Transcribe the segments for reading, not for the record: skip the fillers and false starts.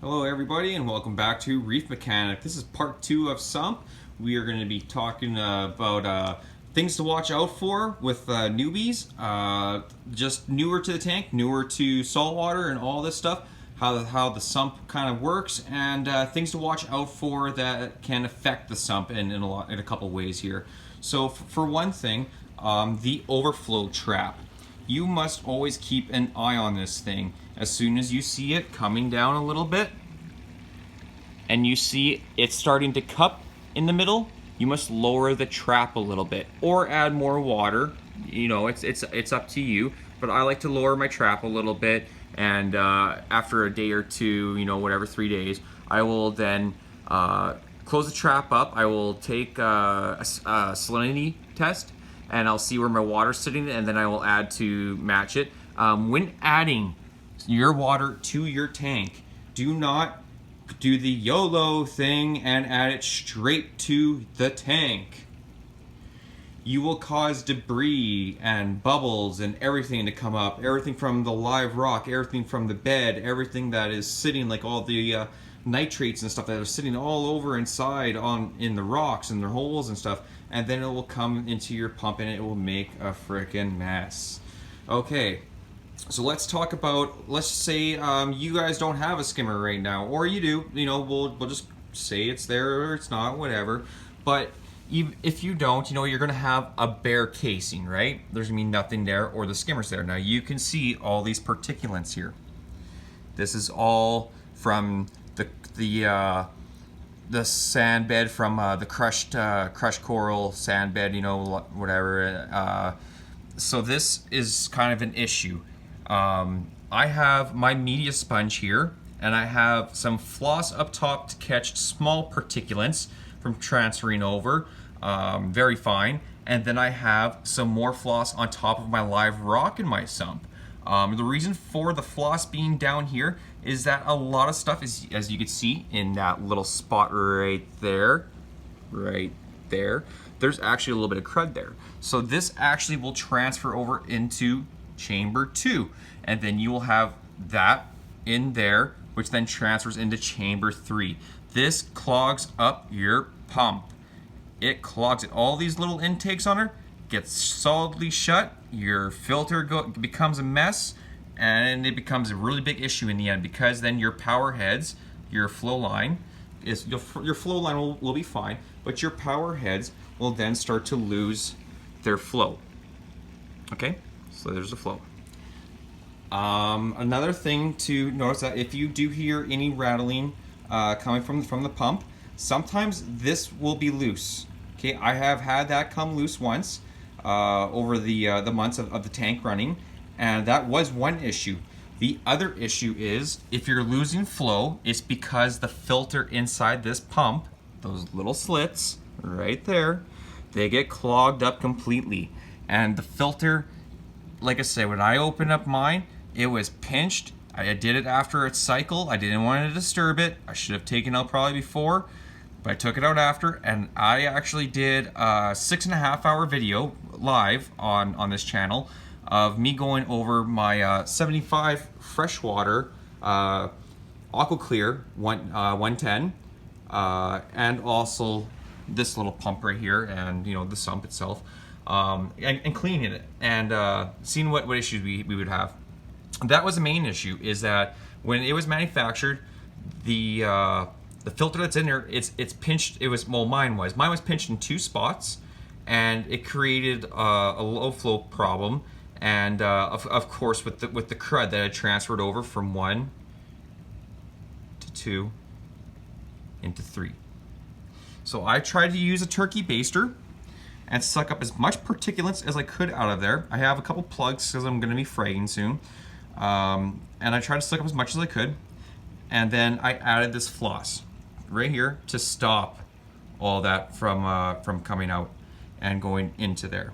Hello everybody and welcome back to Reef Mechanic. This is part 2 of Sump. We are going to be talking about things to watch out for with newbies, just newer to the tank, newer to saltwater and all this stuff, how the sump kind of works, and things to watch out for that can affect the sump in a couple ways here. So for one thing, the overflow trap. You must always keep an eye on this thing. As soon as you see it coming down a little bit and you see it's starting to cup in the middle, you must lower the trap a little bit or add more water. You know, it's up to you, but I like to lower my trap a little bit, and after a day or two, you know, whatever, 3 days, I will then close the trap up. I will take a salinity test and I'll see where my water's sitting, and then I will add to match it. When adding your water to your tank, do not do the YOLO thing and add it straight to the tank. You will cause debris and bubbles and everything to come up, everything from the live rock, everything from the bed, everything that is sitting, like all the nitrates and stuff that are sitting all over inside in the rocks and the holes and stuff, and then it will come into your pump and it will make a frickin' mess. Okay, so let's talk about, let's say you guys don't have a skimmer right now, or you do, you know, we'll just say it's there or it's not, whatever. But if you don't, you know, you're gonna have a bare casing, right? There's gonna be nothing there, or the skimmer's there. Now you can see all these particulates here. This is all from the sand bed, from the crushed coral sand bed, you know, whatever. So this is kind of an issue. I have my media sponge here, and I have some floss up top to catch small particulates from transferring over, very fine. And then I have some more floss on top of my live rock in my sump. The reason for the floss being down here is that a lot of stuff is, as you can see in that little spot right there, there's actually a little bit of crud there. So this actually will transfer over into chamber 2, and then you will have that in there, which then transfers into chamber 3. This clogs up your pump. It clogs it. All these little intakes on her gets solidly shut. Your filter becomes a mess, and it becomes a really big issue in the end, because then your power heads, your flow line is, your flow line will be fine, but your power heads will then start to lose their flow. Okay, so there's the flow. Another thing to notice, that if you do hear any rattling coming from the pump, sometimes this will be loose. Okay, I have had that come loose once over the months of the tank running, and that was one issue. The other issue is, if you're losing flow, it's because the filter inside this pump, those little slits right there, they get clogged up completely. And the filter, like I said, when I opened up mine, it was pinched. I did it after its cycle. I didn't want to disturb it. I should have taken it out probably before, but I took it out after, and I actually did a 6.5 hour video live on this channel of me going over my 75 freshwater AquaClear 110, and also this little pump right here, and you know, the sump itself, and cleaning it and seeing what issues we would have. That was the main issue, is that when it was manufactured, the filter that's in there, it's pinched. It was, well, mine was pinched in 2 spots, and it created a low flow problem, and of course with the crud that had transferred over from 1 to 2 into 3. So I tried to use a turkey baster and suck up as much particulates as I could out of there. I have a couple plugs because I'm going to be fragging soon, and I tried to suck up as much as I could, and then I added this floss right here to stop all that from coming out and going into there.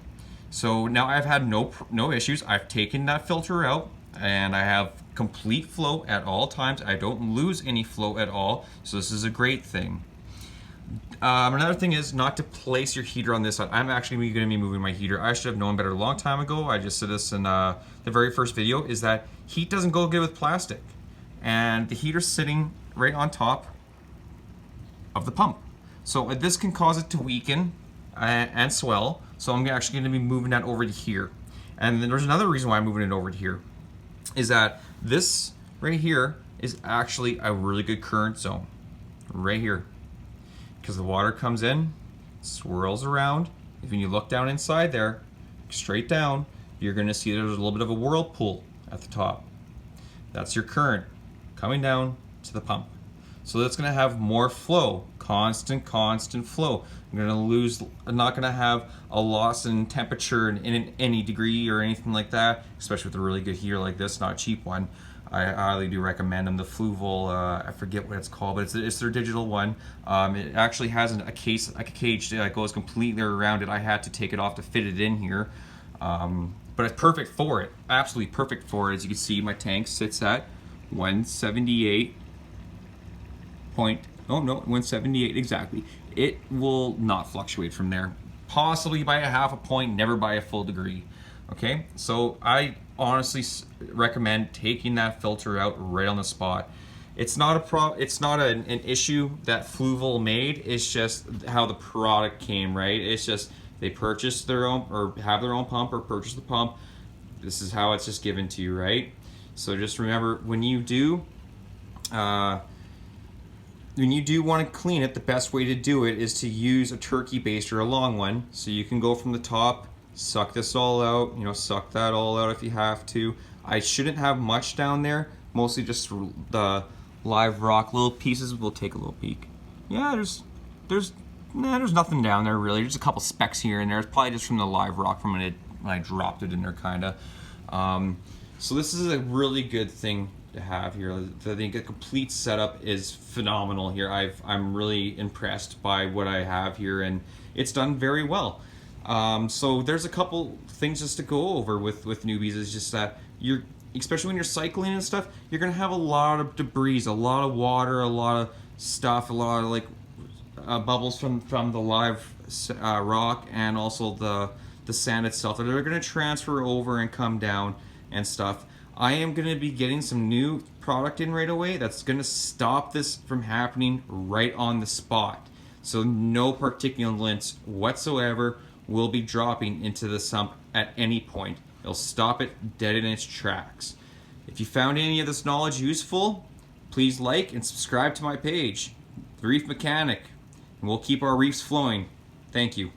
So now I've had no issues. I've taken that filter out, and I have complete flow at all times. I don't lose any flow at all, so this is a great thing. Another thing is not to place your heater on this side. I'm actually going to be moving my heater. I should have known better a long time ago. I just said this in the very first video, is that heat doesn't go good with plastic. and the heater's sitting right on top of the pump. So this can cause it to weaken and swell. So I'm actually going to be moving that over to here. And then there's another reason why I'm moving it over to here, is that this right here is actually a really good current zone right here, because the water comes in, swirls around. If you look down inside there, straight down, you're going to see there's a little bit of a whirlpool at the top. That's your current coming down to the pump. So that's going to have more flow, constant flow. You're going to not going to have a loss in temperature in any degree or anything like that, especially with a really good heater like this, not a cheap one. I highly do recommend them. The Fluval, I forget what it's called, but it's their digital one. It actually has a case, like a cage that goes completely around it. I had to take it off to fit it in here. But it's perfect for it, absolutely perfect for it. As you can see, my tank sits at 178 178 exactly. It will not fluctuate from there. Possibly by a half a point, never by a full degree. Okay, so I honestly recommend taking that filter out right on the spot. It's not an issue that Fluval made. It's just how the product came, right? It's just they purchased their own, or have their own pump, or purchase the pump. This is how it's just given to you, right? So just remember, when you do want to clean it, the best way to do it is to use a turkey baster, a long one. So you can go from the top, suck this all out, suck that all out if you have to. I shouldn't have much down there, mostly just the live rock little pieces. We'll take a little peek. Yeah, there's nothing down there really. There's a couple specks here and there. It's probably just from the live rock from when I dropped it in there, kinda. So this is a really good thing to have here. I think a complete setup is phenomenal here. I'm really impressed by what I have here, and it's done very well. So there's a couple things just to go over with newbies. Is just that especially when you're cycling and stuff, you're gonna have a lot of debris, a lot of water, a lot of stuff, a lot of bubbles from the live rock, and also the sand itself that are gonna transfer over and come down and stuff. I am going to be getting some new product in right away that's going to stop this from happening right on the spot. So no particulates whatsoever will be dropping into the sump at any point. It'll stop it dead in its tracks. If you found any of this knowledge useful, please like and subscribe to my page, The Reef Mechanic, and we'll keep our reefs flowing. Thank you.